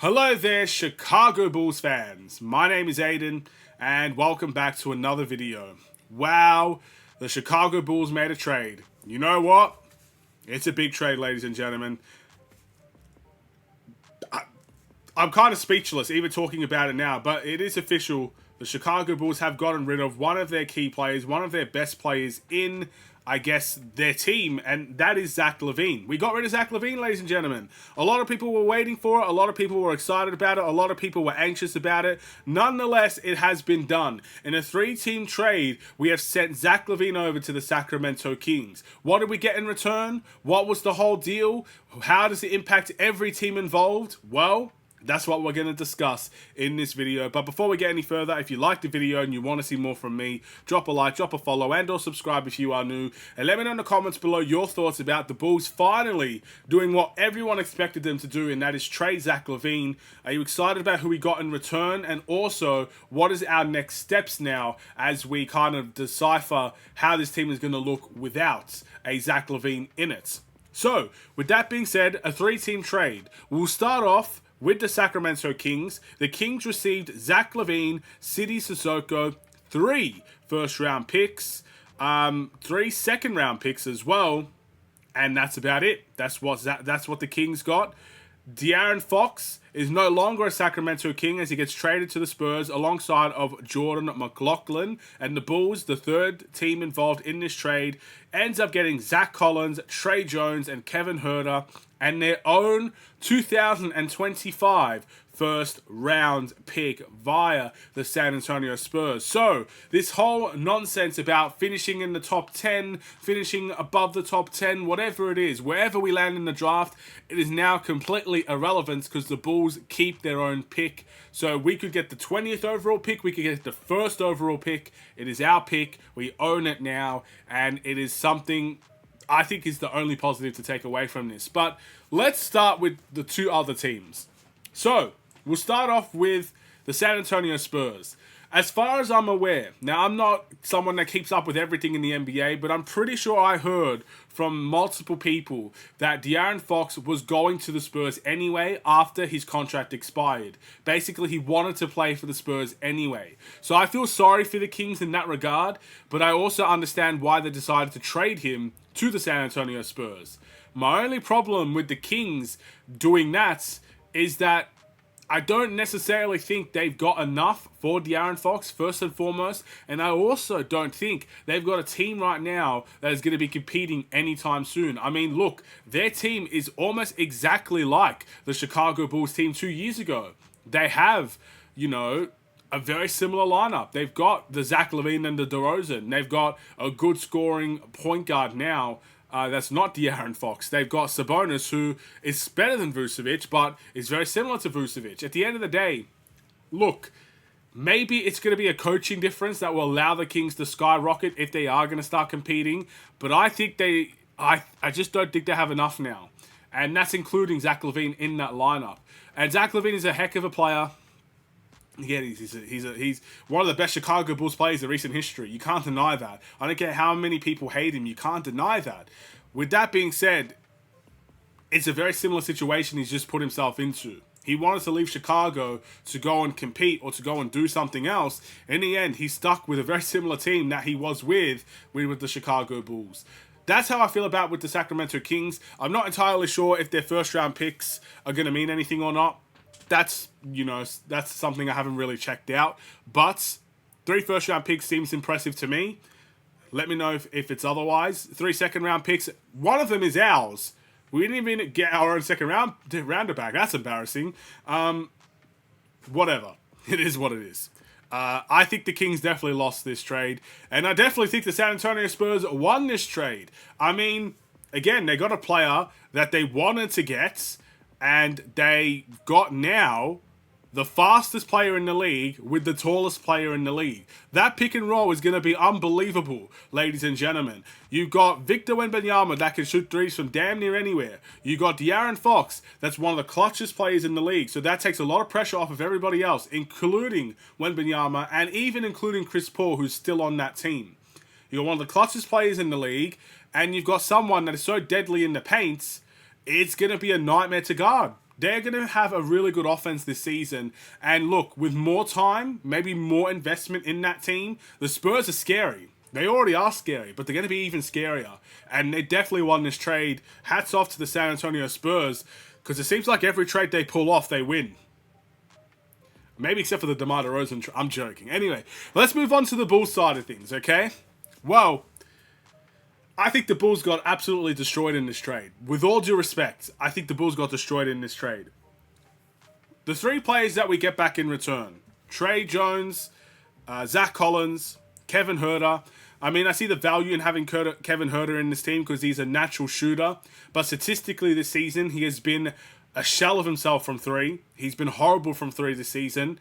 Hello there, Chicago Bulls fans. My name is Aiden, and welcome back to another video. Wow, the Chicago Bulls made a trade. You know what? It's a big trade, ladies and gentlemen. I'm kind of speechless even talking about it now, but it is official. The Chicago Bulls have gotten rid of one of their key players, one of their best players in, I guess, their team, and that is Zach LaVine. We got rid of Zach LaVine, ladies and gentlemen. A lot of people were waiting for it. A lot of people were excited about it. A lot of people were anxious about it. Nonetheless, it has been done. In a three-team trade, we have sent Zach LaVine over to the Sacramento Kings. What did we get in return? What was the whole deal? How does it impact every team involved? Well, that's what we're going to discuss in this video. But before we get any further, if you like the video and you want to see more from me, drop a like, drop a follow, and or subscribe if you are new. And let me know in the comments below your thoughts about the Bulls finally doing what everyone expected them to do, and that is trade Zach LaVine. Are you excited about who we got in return? And also, what is our next steps now as we kind of decipher how this team is going to look without a Zach LaVine in it? So, with that being said, a three-team trade. We'll start off with the Sacramento Kings. The Kings received Zach LaVine, Sidi Sissoko, 3 first-round picks, 3 second-round picks as well, and that's about it. That's what the Kings got. De'Aaron Fox is no longer a Sacramento King as he gets traded to the Spurs alongside of Jordan McLaughlin, and the Bulls, the third team involved in this trade, ends up getting Zach Collins, Trey Jones, and Kevin Huerter, and their own 2025 first round pick via the San Antonio Spurs. So this whole nonsense about finishing in the top 10, finishing above the top 10, whatever it is, wherever we land in the draft, it is now completely irrelevant because the Bulls keep their own pick. So we could get the 20th overall pick, we could get the first overall pick. It is our pick, we own it now, and it is something I think is the only positive to take away from this. But let's start with the two other teams. So, we'll start off with the San Antonio Spurs. As far as I'm aware, now I'm not someone that keeps up with everything in the NBA, but I'm pretty sure I heard from multiple people that De'Aaron Fox was going to the Spurs anyway after his contract expired. Basically, he wanted to play for the Spurs anyway. So I feel sorry for the Kings in that regard, but I also understand why they decided to trade him to the San Antonio Spurs. My only problem with the Kings doing that is that I don't necessarily think they've got enough for De'Aaron Fox, first and foremost. And I also don't think they've got a team right now that is going to be competing anytime soon. I mean, look, their team is almost exactly like the Chicago Bulls team 2 years ago. They have, a very similar lineup. They've got the Zach LaVine and the DeRozan. They've got a good scoring point guard now. That's not De'Aaron Fox. They've got Sabonis, who is better than Vucevic, but is very similar to Vucevic. At the end of the day, look, maybe it's going to be a coaching difference that will allow the Kings to skyrocket if they are going to start competing. But I think I just don't think they have enough now. And that's including Zach LaVine in that lineup. And Zach LaVine is a heck of a player. Yeah, he's one of the best Chicago Bulls players in recent history. You can't deny that. I don't care how many people hate him. You can't deny that. With that being said, it's a very similar situation he's just put himself into. He wanted to leave Chicago to go and compete or to go and do something else. In the end, he's stuck with a very similar team that he was with the Chicago Bulls. That's how I feel about with the Sacramento Kings. I'm not entirely sure if their first round picks are going to mean anything or not. That's something I haven't really checked out. But 3 first-round picks seems impressive to me. Let me know if it's otherwise. 3 second-round picks. One of them is ours. We didn't even get our own second rounder back. That's embarrassing. Whatever. It is what it is. I think the Kings definitely lost this trade. And I definitely think the San Antonio Spurs won this trade. I mean, again, they got a player that they wanted to get, and they got now the fastest player in the league with the tallest player in the league. That pick and roll is going to be unbelievable, ladies and gentlemen. You've got Victor Wembanyama that can shoot threes from damn near anywhere. You got De'Aaron Fox, that's one of the clutchest players in the league. So that takes a lot of pressure off of everybody else, including Wembanyama and even including Chris Paul, who's still on that team. You're one of the clutchest players in the league, and you've got someone that is so deadly in the paints, it's going to be a nightmare to guard. They're going to have a really good offense this season. And look, with more time, maybe more investment in that team, the Spurs are scary. They already are scary, but they're going to be even scarier. And they definitely won this trade. Hats off to the San Antonio Spurs, because it seems like every trade they pull off, they win. Maybe except for the DeMar DeRozan. I'm joking. Anyway, let's move on to the Bulls side of things, okay? Well, I think the Bulls got absolutely destroyed in this trade. With all due respect, I think the Bulls got destroyed in this trade. The three players that we get back in return: Trey Jones, Zach Collins, Kevin Huerter. I mean, I see the value in having Kevin Huerter in this team because he's a natural shooter. But statistically this season, he has been a shell of himself from three. He's been horrible from three this season.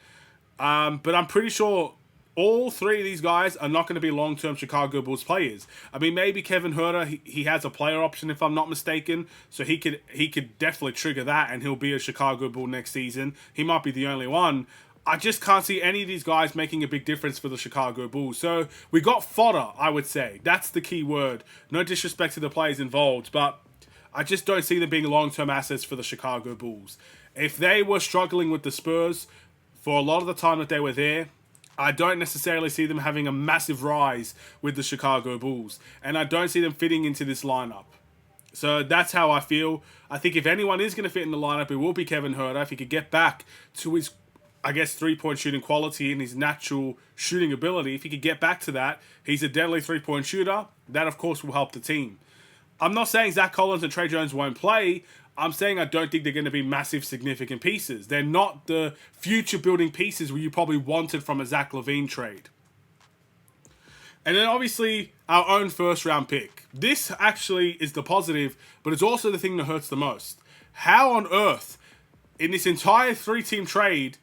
But I'm pretty sure all three of these guys are not going to be long-term Chicago Bulls players. I mean, maybe Kevin Huerter, he has a player option if I'm not mistaken, so he could definitely trigger that and he'll be a Chicago Bull next season. He might be the only one. I just can't see any of these guys making a big difference for the Chicago Bulls. So we got fodder, I would say. That's the key word. No disrespect to the players involved, but I just don't see them being long-term assets for the Chicago Bulls. If they were struggling with the Spurs for a lot of the time that they were there, I don't necessarily see them having a massive rise with the Chicago Bulls. And I don't see them fitting into this lineup. So that's how I feel. I think if anyone is going to fit in the lineup, it will be Kevin Huerter. If he could get back to his, I guess, three-point shooting quality and his natural shooting ability, if he could get back to that, he's a deadly three-point shooter. That, of course, will help the team. I'm not saying Zach Collins and Trey Jones won't play. I'm saying I don't think they're going to be massive, significant pieces. They're not the future-building pieces where you probably wanted from a Zach LaVine trade. And then, obviously, our own first-round pick. This actually is the positive, but it's also the thing that hurts the most. How on earth, in this entire three-team trade,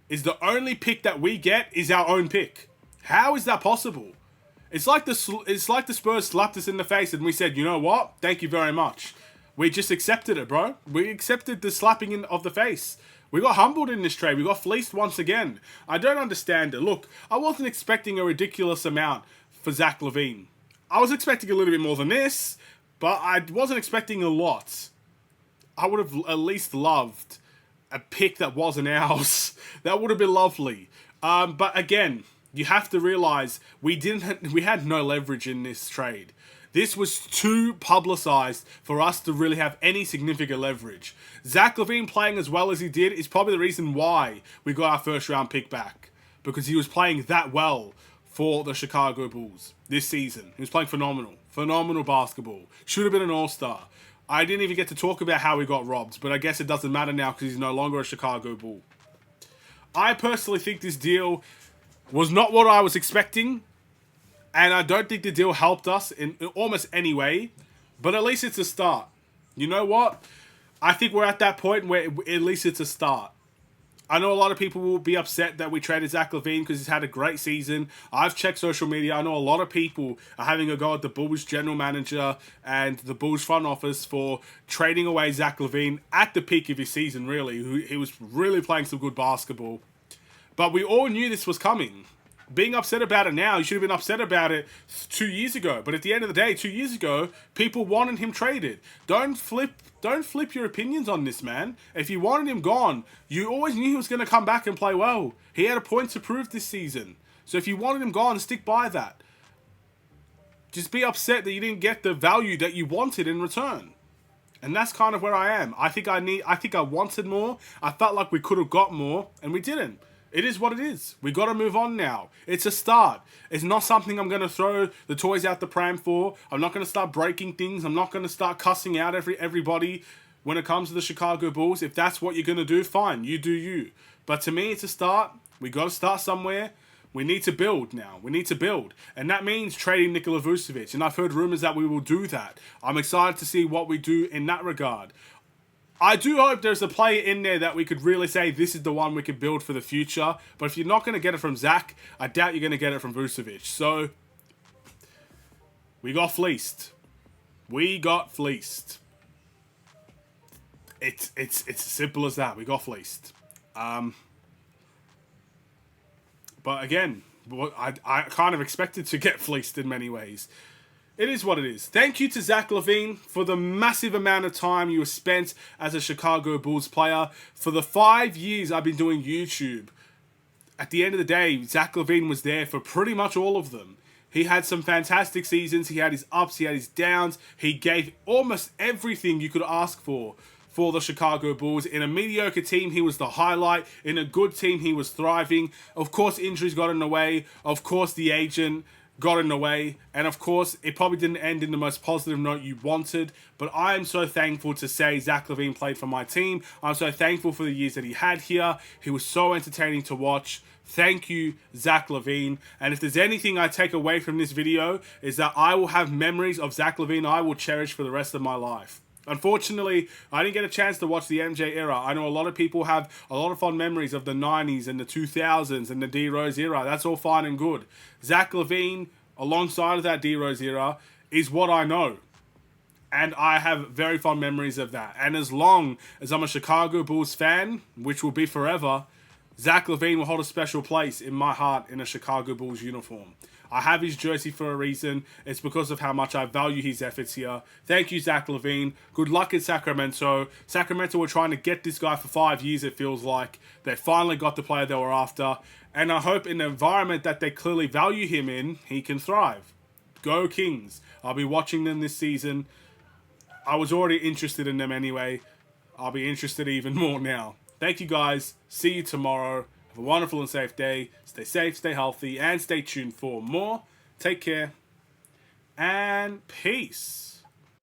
is the only pick that we get is our own pick? How is that possible? It's like the Spurs slapped us in the face and we said, you know what? Thank you very much. We just accepted it, bro. We accepted the slapping in of the face. We got humbled in this trade. We got fleeced once again. I don't understand it. Look, I wasn't expecting a ridiculous amount for Zach LaVine. I was expecting a little bit more than this, but I wasn't expecting a lot. I would have at least loved a pick that wasn't ours. That would have been lovely. But again, you have to realize we had no leverage in this trade. This was too publicized for us to really have any significant leverage. Zach LaVine playing as well as he did is probably the reason why we got our first round pick back. Because he was playing that well for the Chicago Bulls this season. He was playing phenomenal. Phenomenal basketball. Should have been an all-star. I didn't even get to talk about how he got robbed, but I guess it doesn't matter now because he's no longer a Chicago Bull. I personally think this deal was not what I was expecting. And I don't think the deal helped us in almost any way. But at least it's a start. You know what? I think we're at that point where at least it's a start. I know a lot of people will be upset that we traded Zach LaVine because he's had a great season. I've checked social media. I know a lot of people are having a go at the Bulls general manager and the Bulls front office for trading away Zach LaVine at the peak of his season, really. He was really playing some good basketball. But we all knew this was coming. Being upset about it now, you should have been upset about it 2 years ago. But at the end of the day, 2 years ago, people wanted him traded. Don't flip your opinions on this, man. If you wanted him gone, you always knew he was going to come back and play well. He had a point to prove this season. So if you wanted him gone, stick by that. Just be upset that you didn't get the value that you wanted in return. And that's kind of where I am. I think I wanted more. I felt like we could have got more, and we didn't. It is what it is. We got to move on now. It's a start. It's not something I'm going to throw the toys out the pram for. I'm not going to start breaking things. I'm not going to start cussing out everybody when it comes to the Chicago Bulls. If that's what you're going to do, fine. You do you. But to me, it's a start. We got to start somewhere. We need to build now. We need to build. And that means trading Nikola Vucevic. And I've heard rumors that we will do that. I'm excited to see what we do in that regard. I do hope there's a player in there that we could really say this is the one we could build for the future. But if you're not going to get it from Zach, I doubt you're going to get it from Vucevic. So, we got fleeced. We got fleeced. It's as simple as that. We got fleeced. But again, I kind of expected to get fleeced in many ways. It is what it is. Thank you to Zach LaVine for the massive amount of time you spent as a Chicago Bulls player. For the 5 years I've been doing YouTube, at the end of the day, Zach LaVine was there for pretty much all of them. He had some fantastic seasons. He had his ups, he had his downs. He gave almost everything you could ask for the Chicago Bulls. In a mediocre team, he was the highlight. In a good team, he was thriving. Of course, injuries got in the way. Of course, the agent got in the way. And of course, it probably didn't end in the most positive note you wanted. But I am so thankful to say Zach LaVine played for my team. I'm so thankful for the years that he had here. He was so entertaining to watch. Thank you, Zach LaVine. And if there's anything I take away from this video, is that I will have memories of Zach LaVine I will cherish for the rest of my life. Unfortunately, I didn't get a chance to watch the MJ era. I know a lot of people have a lot of fond memories of the 90s and the 2000s and the D-Rose era. That's all fine and good. Zach LaVine, alongside of that D-Rose era, is what I know. And I have very fond memories of that. And as long as I'm a Chicago Bulls fan, which will be forever, Zach LaVine will hold a special place in my heart in a Chicago Bulls uniform. I have his jersey for a reason. It's because of how much I value his efforts here. Thank you, Zach LaVine. Good luck in Sacramento. Sacramento were trying to get this guy for 5 years, it feels like. They finally got the player they were after. And I hope in the environment that they clearly value him in, he can thrive. Go Kings. I'll be watching them this season. I was already interested in them anyway. I'll be interested even more now. Thank you, guys. See you tomorrow. Have a wonderful and safe day. Stay safe, stay healthy, and stay tuned for more. Take care, and peace.